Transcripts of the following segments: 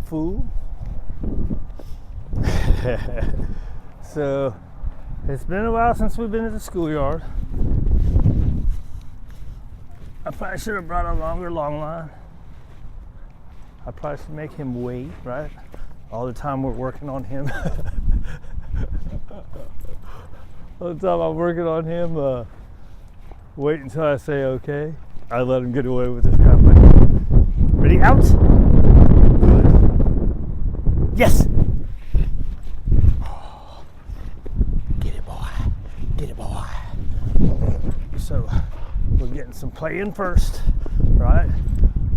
fool. So it's been a while since we've been at the schoolyard. I probably should have brought a longer long line. I probably should make him wait, right? All the time we're working on him. All the time I'm working on him, wait until I say okay. I let him get away with this crap. Ready, out? Good. Yes! Oh, get it, boy. Get it, boy. So, we're getting some play in first, right?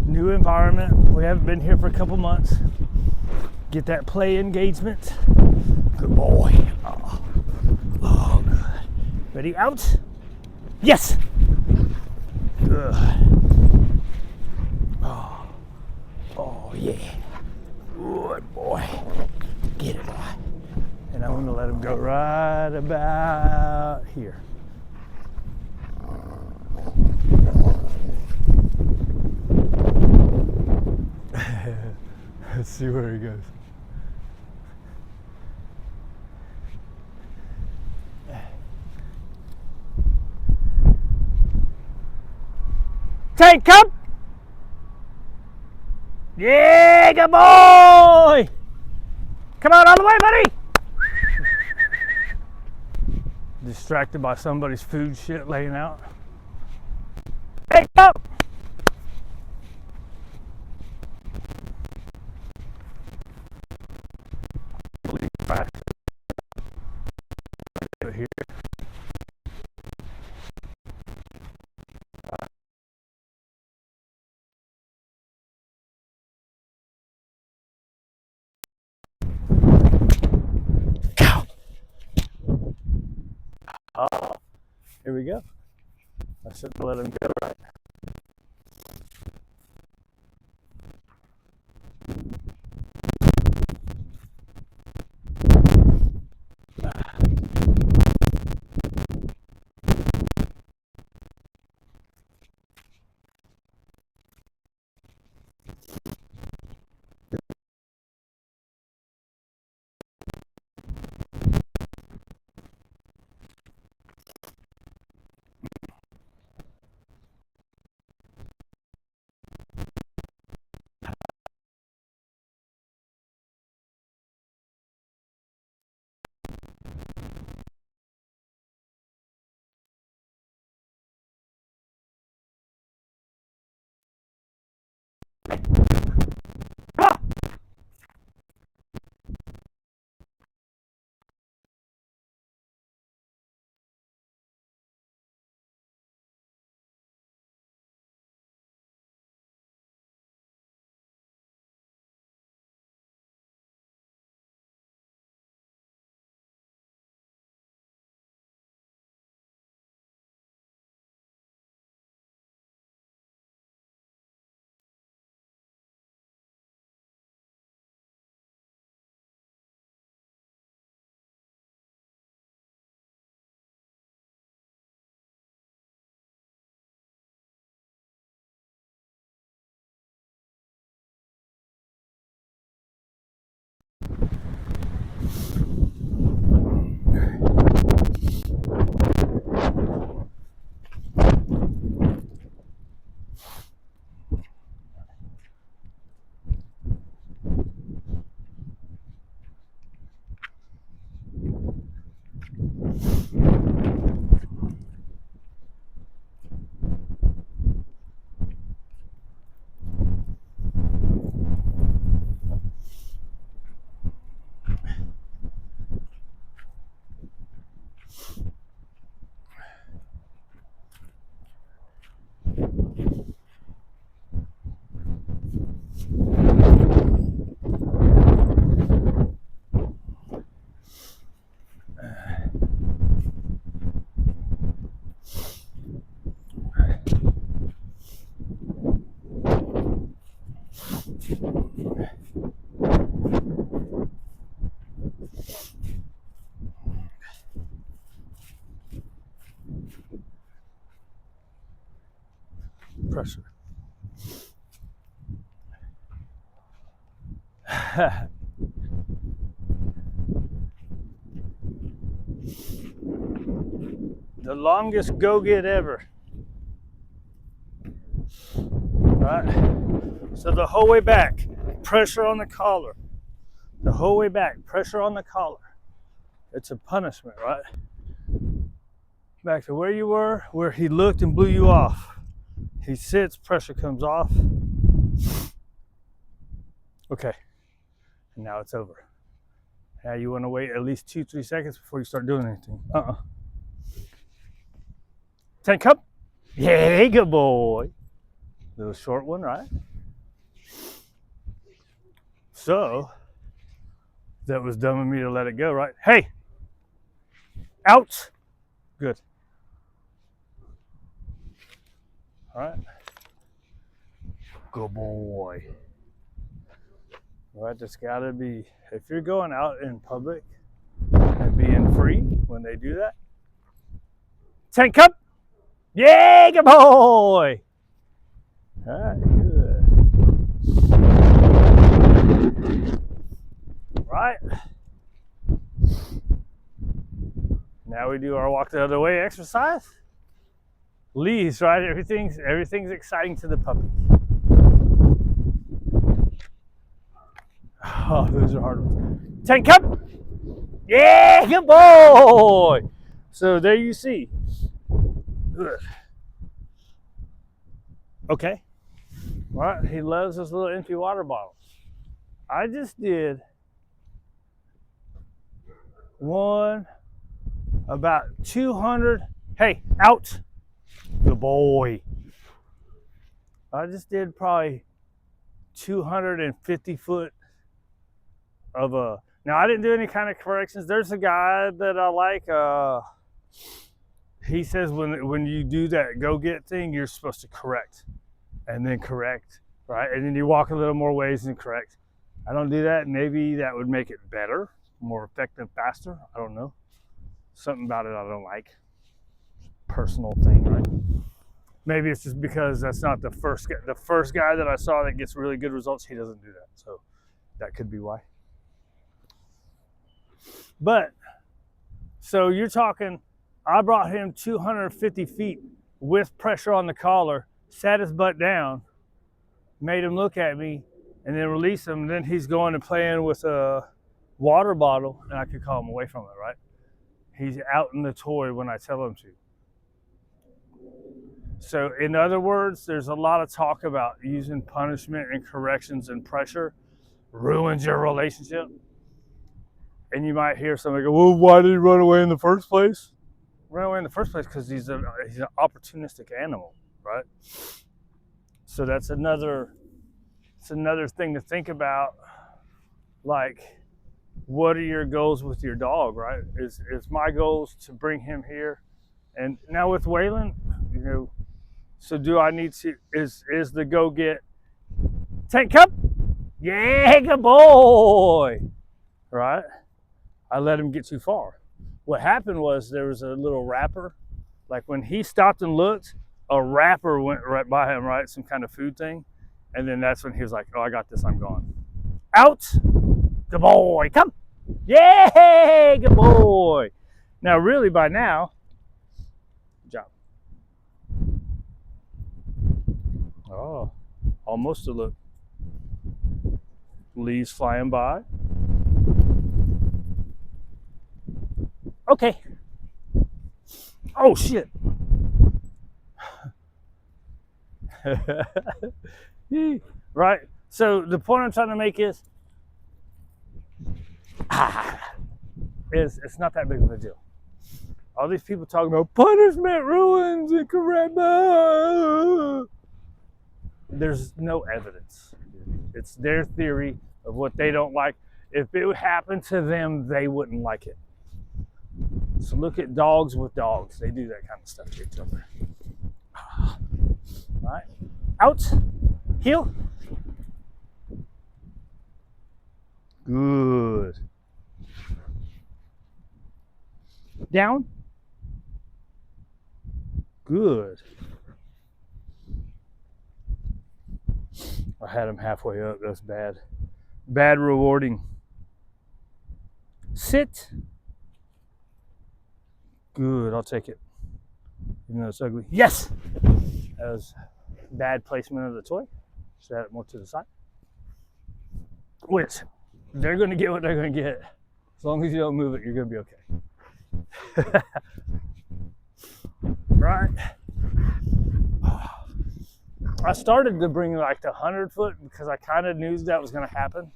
New environment. We haven't been here for a couple months. Get that play engagement. Good boy. Oh, good. Ready, out? Yes! Good. Oh, yeah. Good boy. Get it, boy. And I'm gonna let him go right about here. Let's see where he goes. Tank, come! Yeah, good boy! Come on all the way, buddy! Distracted by somebody's food shit laying out. Hey, come! Here. Oh, here we go. I shouldn't let him go right. Pressure. The longest go-get ever. Right? So the whole way back, pressure on the collar. The whole way back, pressure on the collar. It's a punishment, right? Back to where you were, where he looked and blew you off. He sits, pressure comes off. Okay, and now it's over. Now you want to wait at least 2-3 seconds before you start doing anything. 10 cup. Yeah, good boy. Little short one, right? So, that was dumb of me to let it go, right? Hey, out. Good. All right. Good boy. All right, there's gotta be, if you're going out in public and being free when they do that. 10 cup. Yeah, good boy. All right, good. Right. Now we do our walk the other way exercise. Leaves, right? Everything's exciting to the puppy. Oh, those are hard ones. 10 cup. Yeah, good boy. So there you see. Ugh. Okay. All right. He loves his little empty water bottles. I just did one about 200. Hey, out. Good boy. I just did probably 250 foot of a. Now I didn't do any kind of corrections. There's a guy that I like. He says when you do that go get thing, you're supposed to correct, and then correct, right? And then you walk a little more ways and correct. I don't do that. Maybe that would make it better, more effective, faster. I don't know. Something about it I don't like. Personal thing, right? Maybe it's just because that's not the first guy. The first guy that I saw that gets really good results, he doesn't do that. So that could be why. But, so you're talking, I brought him 250 feet with pressure on the collar, sat his butt down, made him look at me, and then release him. Then he's going and playing with a water bottle, and I could call him away from it, right? He's out in the toy when I tell him to. So in other words, there's a lot of talk about using punishment and corrections and pressure ruins your relationship. And you might hear somebody go, well, why did he run away in the first place? Run away in the first place because he's an opportunistic animal, right? So that's another thing to think about. Like, what are your goals with your dog, right? Is my goals to bring him here? And now with Waylon, you know, so do I need to, is the go get 10 cup? Yeah, good boy. Right? I let him get too far. What happened was there was a little wrapper. Like when he stopped and looked, a wrapper went right by him, right? Some kind of food thing. And then that's when he was like, oh, I got this, I'm gone. Out. Good boy, come. Yay, good boy. Now really by now, good job. Oh, almost a look. Leaves flying by. Okay. Oh, shit. Right? So the point I'm trying to make is, it's not that big of a deal. All these people talking about punishment ruins and correct. There's no evidence. It's their theory of what they don't like. If it happened to them, they wouldn't like it. So look at dogs with dogs. They do that kind of stuff to each other. All right. Out. Heel. Good. Down. Good. I had him halfway up. That's bad. bad rewarding. Sit. Good, I'll take it. Even though it's ugly. Yes! That was bad placement of the toy. Should add it more to the side. Which, they're gonna get what they're gonna get. As long as you don't move it, you're gonna be okay. Right? I started to bring like the 100-foot because I kind of knew that was gonna happen.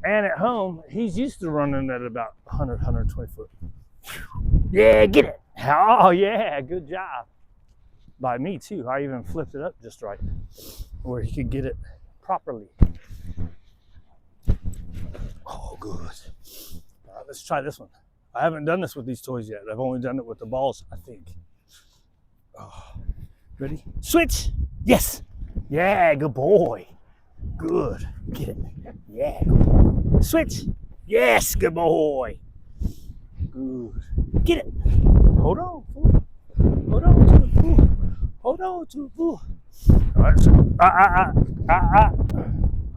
And at home, he's used to running at about 100, 120 foot. Yeah, get it. Oh yeah, good job. By me too. I even flipped it up just right where he could get it properly. Oh, good. All right, let's try this one. I haven't done this with these toys yet. I've only done it with the balls, I think. Oh, ready? Switch. Yes. Yeah, good boy. Good. Get it. Yeah, good boy. Switch. Yes, good boy. Good. Get it. Hold on, fool. Hold on to the fool. Hold on to the fool. All right. So, I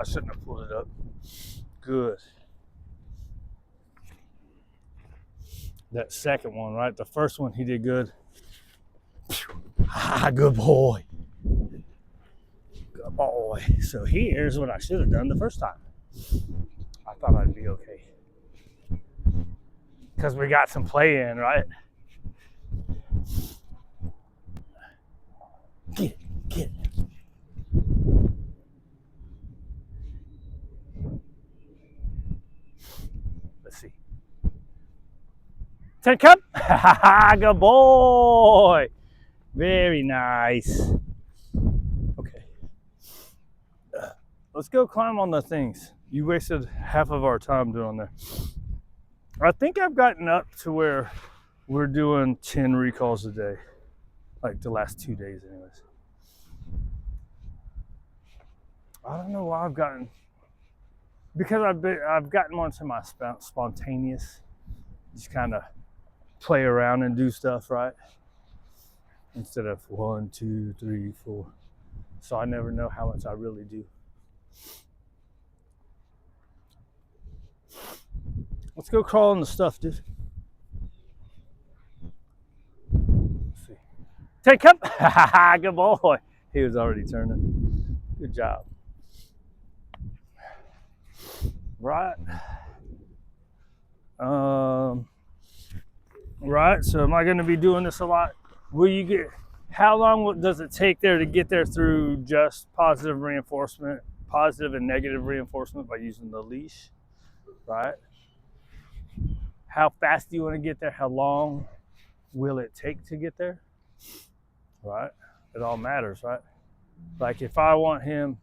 shouldn't have pulled it up. Good. That second one, right? The first one, he did good. Ah, good boy. Good boy. So here's what I should have done the first time. I thought I'd be okay. Because we got some play in, right? Get it, get it. Let's see. 10 cup. Good boy. Very nice. Okay. Let's go climb on the things. You wasted half of our time doing there. I think I've gotten up to where we're doing 10 recalls a day. Like the last 2 days anyways. I don't know why I've gotten, because I've gotten more into my spontaneous, just kind of play around and do stuff, right? Instead of 1, 2, 3, 4. So I never know how much I really do. Let's go crawl in the stuff, dude. Let's see. Take up. Good boy. He was already turning. Good job. Right. Right. So am I going to be doing this a lot? Will you get? How long does it take there to get there through just positive reinforcement, positive and negative reinforcement by using the leash? Right. How fast do you want to get there? How long will it take to get there? Right? It all matters, right? Like if I want him,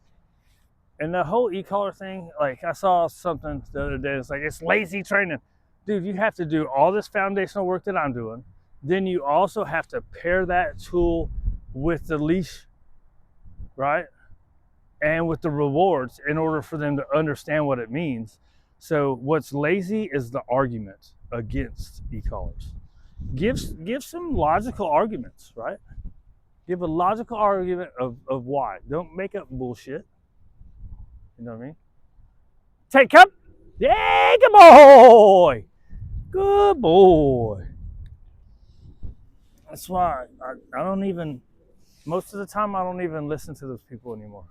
and the whole ecollr thing, like I saw something the other day, it's like, it's lazy training. Dude, you have to do all this foundational work that I'm doing. Then you also have to pair that tool with the leash, right? And with the rewards in order for them to understand what it means. So what's lazy is the argument against ecollrs. Give some logical arguments, right? Give a logical argument of why. Don't make up bullshit. You know what I mean? Take up. Yeah, good boy. Good boy. That's why I don't even, most of the time I don't even listen to those people anymore.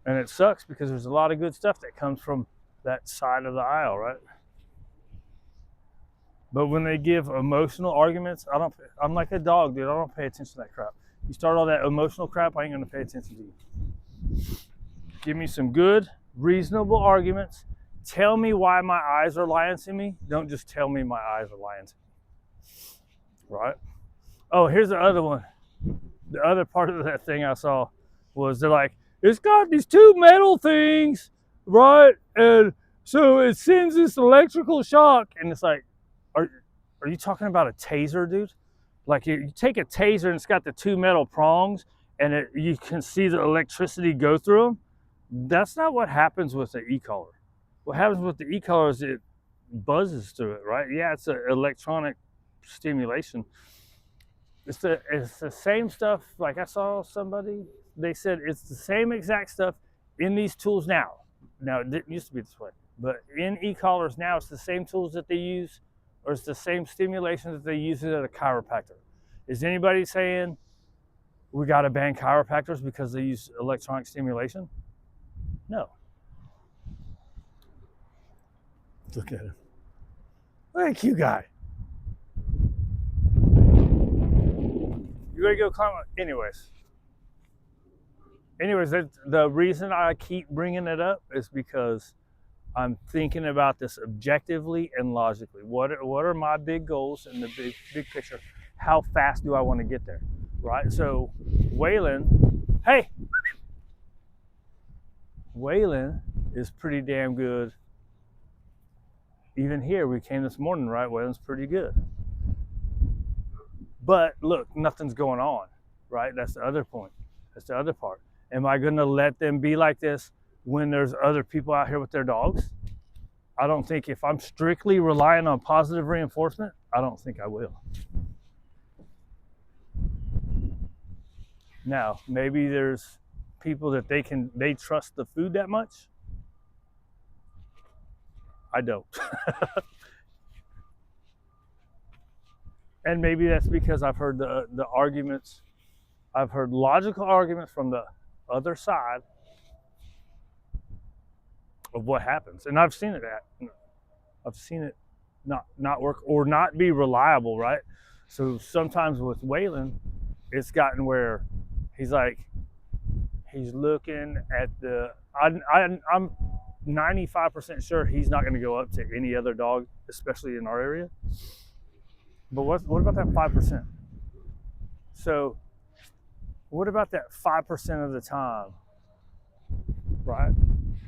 And it sucks because there's a lot of good stuff that comes from that side of the aisle, right? But when they give emotional arguments, I'm like a dog, dude. I don't pay attention to that crap. You start all that emotional crap, I ain't gonna pay attention to you. Give me some good, reasonable arguments. Tell me why my eyes are lying to me. Don't just tell me my eyes are lying to me. Right? Oh, here's the other one. The other part of that thing I saw was they're like, it's got these two metal things, right? And so it sends this electrical shock. And it's like, are you talking about a taser, dude? Like you take a taser and it's got the two metal prongs and you can see the electricity go through them. That's not what happens with the ecollr. What happens with the ecollr is it buzzes through it, right? Yeah, it's an electronic stimulation. It's the same stuff. Like I saw somebody, they said it's the same exact stuff in these tools now. Now, it didn't used to be this way, but in e-collars now, it's the same tools that they use, or it's the same stimulation that they use at a chiropractor. Is anybody saying we got to ban chiropractors because they use electronic stimulation? No. Look at him. Look at a cute guy. You ready to go climb? Anyways, the reason I keep bringing it up is because I'm thinking about this objectively and logically. What are my big goals in the big picture? How fast do I want to get there? Right? So Waylon, hey! Waylon is pretty damn good. Even here, we came this morning, right? Waylon's pretty good. But look, nothing's going on, right? That's the other point. That's the other part. Am I going to let them be like this when there's other people out here with their dogs? I don't think. If I'm strictly relying on positive reinforcement, I don't think I will. Now, maybe there's people that they trust the food that much. I don't. And maybe that's because I've heard the arguments. I've heard logical arguments from the other side of what happens, and I've seen it not work or not be reliable, right? So sometimes with Waylon, it's gotten where he's looking at the. I'm 95% sure he's not going to go up to any other dog, especially in our area. But what about that 5%? So what about that 5% of the time, right?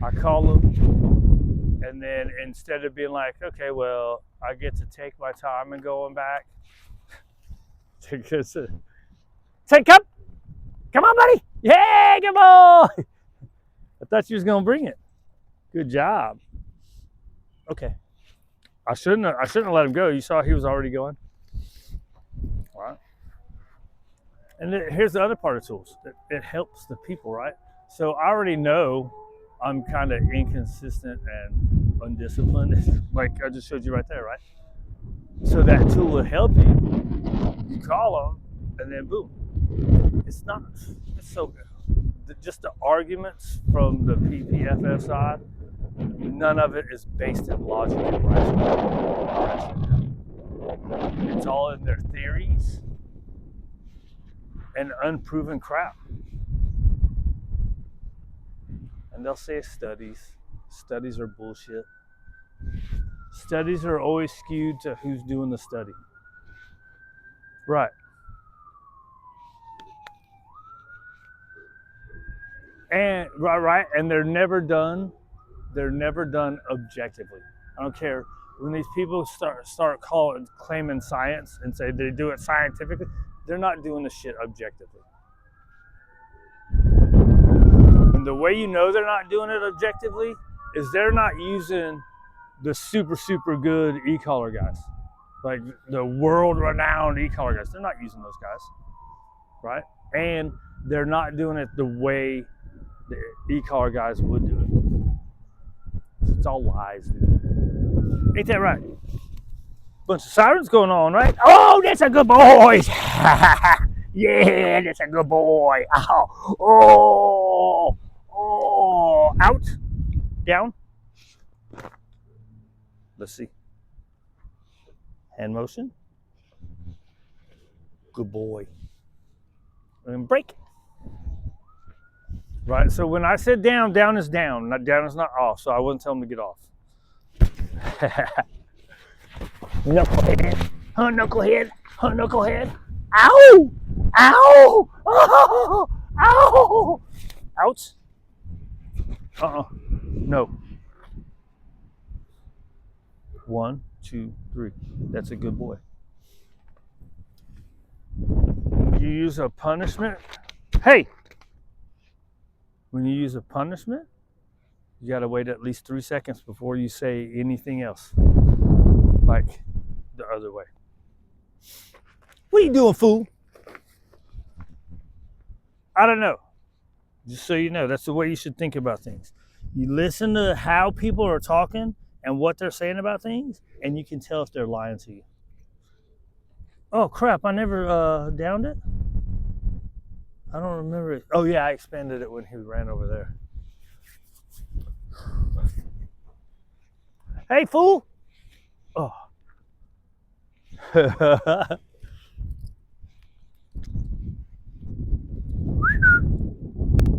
I call them, and then instead of being like, okay, well, I get to take my time and going back, take cup, come on, buddy, yeah, good boy. I thought you was gonna bring it. Good job. Okay, I shouldn't have let him go. You saw he was already going. All right. And here's the other part of tools. It helps the people, right? So I already know I'm kind of inconsistent and undisciplined, like I just showed you right there, right? So that tool will help you. You call them, and then boom. It's so good. Just the arguments from the PPFF side, none of it is based in logic and rationale. It's all in their theories and unproven crap. And they'll say studies. Studies are bullshit. Studies are always skewed to who's doing the study. Right. And right, and they're never done objectively. I don't care when these people start claiming science and say they do it scientifically, they're not doing the shit objectively. And the way you know they're not doing it objectively is they're not using the super good ecollr guys, like the world-renowned ecollr guys. They're not using those guys, right? And they're not doing it the way the ecollr guys would do it. It's all lies, dude. Ain't that right? Bunch of sirens going on, right? Oh, that's a good boy. Yeah, that's a good boy. Oh, out, down. Let's see. Hand motion. Good boy. And break. Right, so when I said down, down is down. Down is not off, so I wouldn't tell him to get off. Knucklehead. Huh, knucklehead. Huh, knucklehead. Ow! Ow! Oh! Ow! Out? No. 1, 2, 3. That's a good boy. You use a punishment. Hey! When you use a punishment, you gotta wait at least 3 seconds before you say anything else. Like the other way. What are you doing, fool? I don't know. Just so you know, that's the way you should think about things. You listen to how people are talking and what they're saying about things, and you can tell if they're lying to you. Oh crap, I never downed it. I don't remember it. Oh yeah, I expanded it when he ran over there. Hey fool! Oh.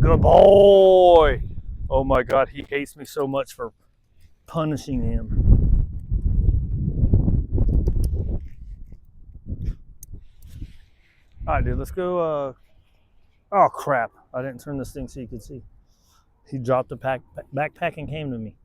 Good boy! Oh my god, he hates me so much for punishing him. Alright dude, let's go oh crap. I didn't turn this thing so you could see. He dropped the backpack and came to me.